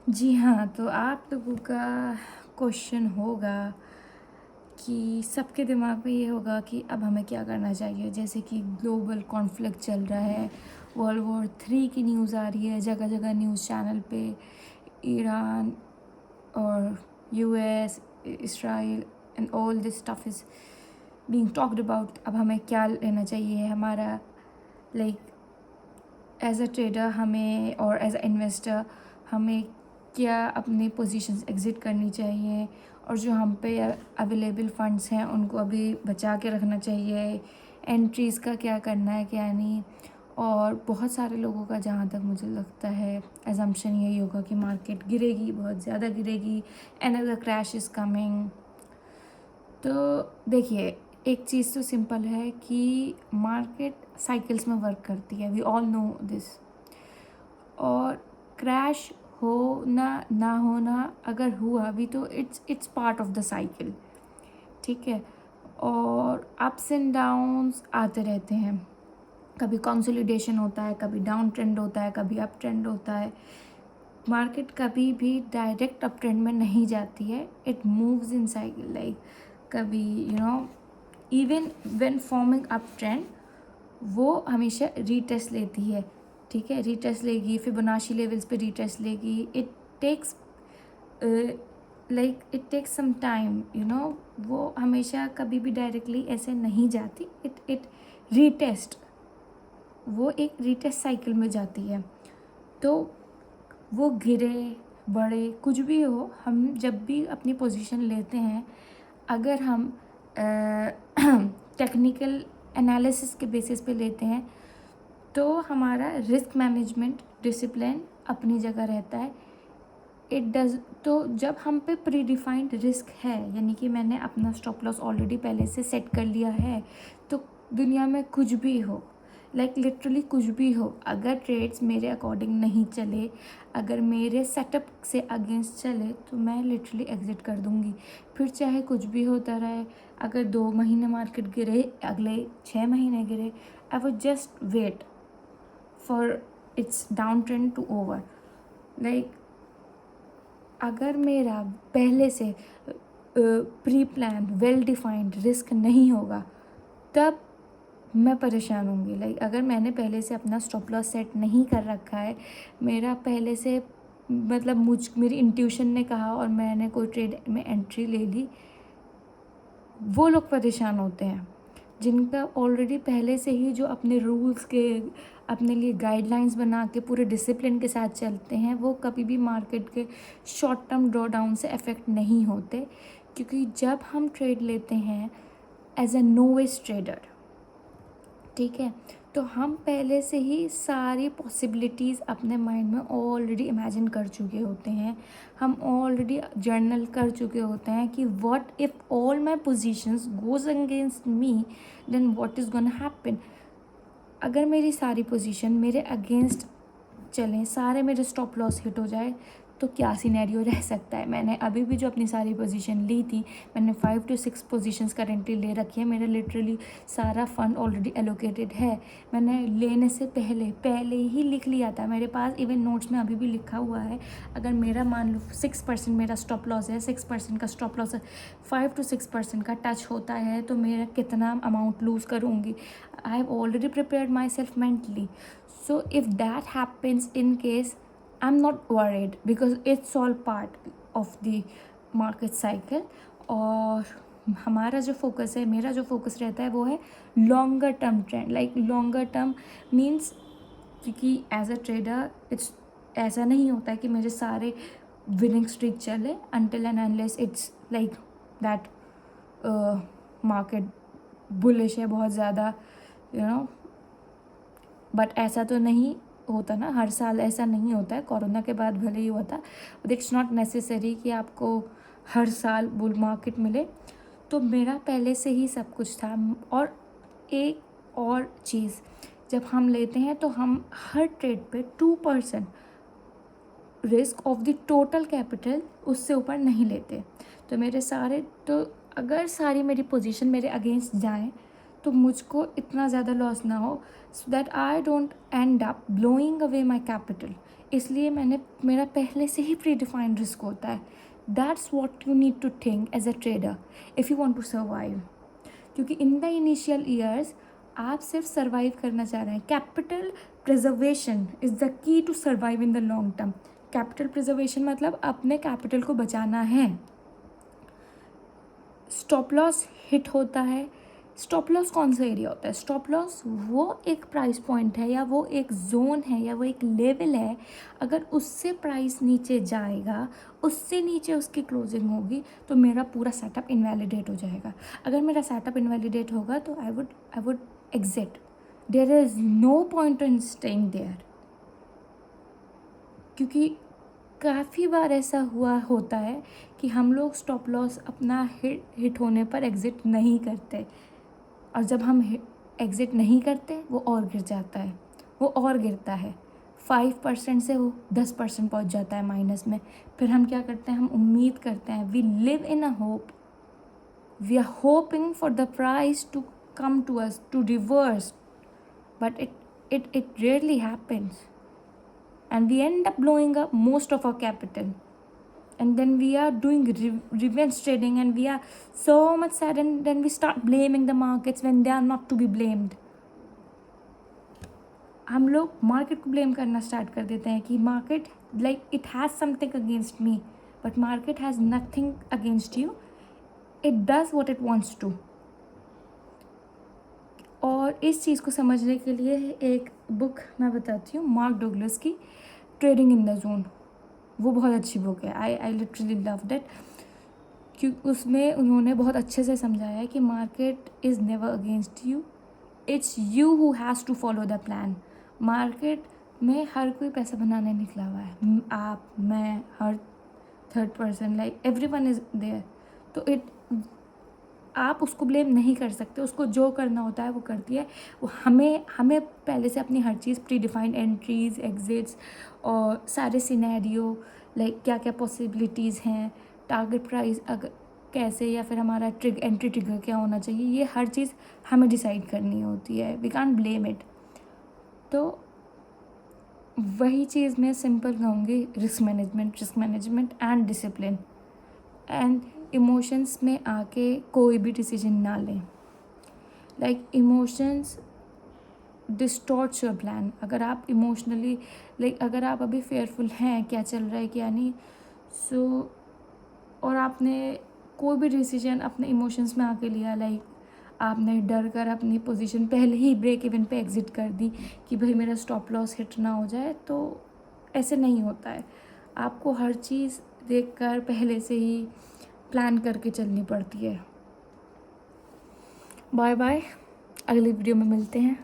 जी हाँ, तो आप लोगों का क्वेश्चन होगा कि सबके दिमाग में ये होगा कि अब हमें क्या करना चाहिए। जैसे कि ग्लोबल कॉन्फ्लिक्ट चल रहा है, वर्ल्ड वॉर 3 की न्यूज़ आ रही है जगह जगह न्यूज़ चैनल पे। ईरान और US, Israel and all this stuff is being talked about. अब हमें क्या लेना चाहिए, हमारा लाइक एज अ ट्रेडर हमें और एज अ इन्वेस्टर हमें क्या अपनी पोजीशंस एग्ज़िट करनी चाहिए, और जो हम पे अवेलेबल फंड्स हैं उनको अभी बचा के रखना चाहिए, एंट्रीज़ का क्या करना है क्या नहीं। और बहुत सारे लोगों का जहाँ तक मुझे लगता है एजम्पशन यही होगा कि मार्केट गिरेगी, बहुत ज़्यादा गिरेगी, अनदर क्रैश इज़ कमिंग। तो देखिए, एक चीज़ तो सिंपल है कि मार्केट साइकिल्स में वर्क करती है, वी ऑल नो दिस। और क्रैश ना होना अगर हुआ भी तो it's part of the cycle, ठीक है। और अप्स एंड डाउन्स आते रहते हैं, कभी कंसोलिडेशन होता है, कभी डाउन ट्रेंड होता है, कभी अप ट्रेंड होता है। मार्केट कभी भी डायरेक्ट अप ट्रेंड में नहीं जाती है, it moves in cycle. Like कभी even when forming up trend वो हमेशा रीटेस्ट लेती है, ठीक है। रीटेस्ट लेगी, फिबोनाची लेवल्स पे रीटेस्ट लेगी। It takes it takes some time, वो हमेशा कभी भी डायरेक्टली ऐसे नहीं जाती। इट रीटेस्ट, वो एक रीटेस्ट साइकिल में जाती है। तो वो गिरे बढ़े कुछ भी हो, हम जब भी अपनी पोजीशन लेते हैं, अगर हम टेक्निकल एनालिसिस के बेसिस पे लेते हैं तो हमारा रिस्क मैनेजमेंट डिसिप्लिन अपनी जगह रहता है। इट डज, तो जब हम पे प्री डिफाइंड रिस्क है, यानी कि मैंने अपना स्टॉप लॉस ऑलरेडी पहले से सेट कर लिया है, तो दुनिया में कुछ भी हो, लिटरली कुछ भी हो, अगर ट्रेड्स मेरे अकॉर्डिंग नहीं चले, अगर मेरे सेटअप से अगेंस्ट चले, तो मैं लिटरली एग्ज़िट कर दूँगी। फिर चाहे कुछ भी होता रहे, अगर 2 महीने मार्केट गिरे, अगले 6 महीने गिरे, I would just wait for its down trend to over. Like अगर मेरा पहले से pre plan well defined risk नहीं होगा, तब मैं परेशान होंगी। लाइक अगर मैंने पहले से अपना स्टॉप लॉस सेट नहीं कर रखा है, मेरा पहले से मेरी इंट्यूशन ने कहा और मैंने कोई ट्रेड में एंट्री ले ली, वो लोग परेशान होते हैं जिनका ऑलरेडी पहले से ही जो अपने रूल्स के अपने लिए गाइडलाइंस बना के पूरे डिसिप्लिन के साथ चलते हैं, वो कभी भी मार्केट के शॉर्ट टर्म ड्रॉ डाउन से अफेक्ट नहीं होते। क्योंकि जब हम ट्रेड लेते हैं एज ए नोविस ट्रेडर, ठीक है, तो हम पहले से ही सारी पॉसिबिलिटीज़ अपने माइंड में ऑलरेडी इमेजिन कर चुके होते हैं। हम ऑलरेडी जर्नल कर चुके होते हैं कि what if all my positions goes against me, then what is gonna happen. अगर मेरी सारी पोजीशन मेरे अगेंस्ट चलें, सारे मेरे स्टॉप लॉस हिट हो जाए, तो क्या सिनेरियो रह सकता है। मैंने अभी भी जो अपनी सारी पोजीशन ली थी, मैंने 5 to 6 पोजीशंस करेंटली ले रखी है। मेरा लिटरली सारा फंड ऑलरेडी एलोकेटेड है। मैंने लेने से पहले ही लिख लिया था, मेरे पास इवन नोट्स में अभी भी लिखा हुआ है। अगर मेरा मान लो 6% मेरा स्टॉप लॉस है, 6% का स्टॉप लॉस है, 5 to 6% का टच होता है, तो मेरा कितना अमाउंट लूज़ करूँगी। I have already prepared my self mentally. So if that happens in case, I'm not worried because it's all part of the market cycle. और हमारा जो फोकस है, मेरा जो फोकस रहता है वो है longer term trend. Like longer term means, क्योंकि एज अ ट्रेडर इट्स ऐसा नहीं होता है कि मेरे सारे विनिंग स्ट्रीक चले until and unless it's like that market bullish है बहुत ज़्यादा, बट ऐसा तो नहीं होता ना, हर साल ऐसा नहीं होता है। कोरोना के बाद भले ही हुआ था, बट इट्स नॉट नेसेसरी कि आपको हर साल बुल मार्केट मिले। तो मेरा पहले से ही सब कुछ था। और एक और चीज़, जब हम लेते हैं तो हम हर ट्रेड पे 2% risk of the total capital उससे ऊपर नहीं लेते। तो मेरे सारे, तो अगर सारी मेरी पोजीशन मेरे अगेंस्ट जाएं, तो मुझको इतना ज़्यादा लॉस ना हो, so that I don't and up blowing away my capital. इसलिए मेरा पहले से ही प्री डिफाइंड रिस्क होता है। That's what you need to think as a trader if you want to survive. क्योंकि इन द इनिशियल ईयर्स आप सिर्फ survive करना चाह रहे हैं। Capital preservation is the key to survive in the long term. Capital preservation मतलब अपने capital को बचाना है। स्टॉप लॉस हिट होता है। स्टॉप लॉस कौन सा एरिया होता है? स्टॉप लॉस वो एक प्राइस पॉइंट है, या वो एक जोन है, या वो एक लेवल है। अगर उससे प्राइस नीचे जाएगा, उससे नीचे उसकी क्लोजिंग होगी, तो मेरा पूरा सेटअप इनवैलिडेट हो जाएगा। अगर मेरा सेटअप इनवैलिडेट होगा तो I would exit. There is no point in staying there. क्योंकि काफ़ी बार ऐसा होता है कि हम लोग स्टॉप लॉस अपना हिट होने पर एग्ज़िट नहीं करते, और जब हम एग्ज़िट नहीं करते वो और गिर जाता है, वो और गिरता है। 5% से वो 10% पहुंच जाता है माइनस में। फिर हम क्या करते हैं? हम उम्मीद करते हैं, we live in a hope, we are hoping for the price to come to us, to reverse, but it rarely happens, and we end up blowing up most of our capital, and then we are doing revenge trading, and we are so much sad, and then we start blaming the markets when they are not to be blamed. हम लोग market को blame करना start कर देते हैं कि market like it has something against me, but market has nothing against you, it does what it wants to. और इस चीज़ को समझने के लिए एक बुक मैं बताती हूँ, मार्क डगलस की, ट्रेडिंग इन द जोन। वो बहुत अच्छी बुक है। आई लिटरली लव दैट, क्योंकि उसमें उन्होंने बहुत अच्छे से समझाया है कि market is never against you, it's you who has to follow the plan. Market में हर कोई पैसा बनाने निकला हुआ है, आप, मैं, हर third person, like everyone is there. तो आप उसको ब्लेम नहीं कर सकते, उसको जो करना होता है वो करती है। वो हमें पहले से अपनी हर चीज़ प्री डिफाइंड एंट्रीज, एग्जिट्स और सारे सिनेरियो, लाइक क्या क्या पॉसिबिलिटीज़ हैं, टारगेट प्राइस अगर कैसे, या फिर हमारा एंट्री ट्रिगर क्या होना चाहिए, ये हर चीज़ हमें डिसाइड करनी होती है। We can't blame it. तो वही चीज़ मैं सिंपल कहूँगी, risk management and discipline, and emotions में आके कोई भी डिसीजन ना लें। Like emotions distorts your plan. अगर आप इमोशनली, लाइक अगर आप अभी फेयरफुल हैं क्या चल रहा है क्या नहीं, सो और आपने कोई भी डिसीजन अपने इमोशंस में आके लिया, लाइक आपने डर कर अपनी पोजीशन पहले ही ब्रेक इवन पे एग्ज़िट कर दी कि भाई मेरा स्टॉप लॉस हिट ना हो जाए, तो ऐसे नहीं होता है। आपको हर चीज़ देखकर पहले से ही प्लान करके चलनी पड़ती है। बाय बाय, अगली वीडियो में मिलते हैं।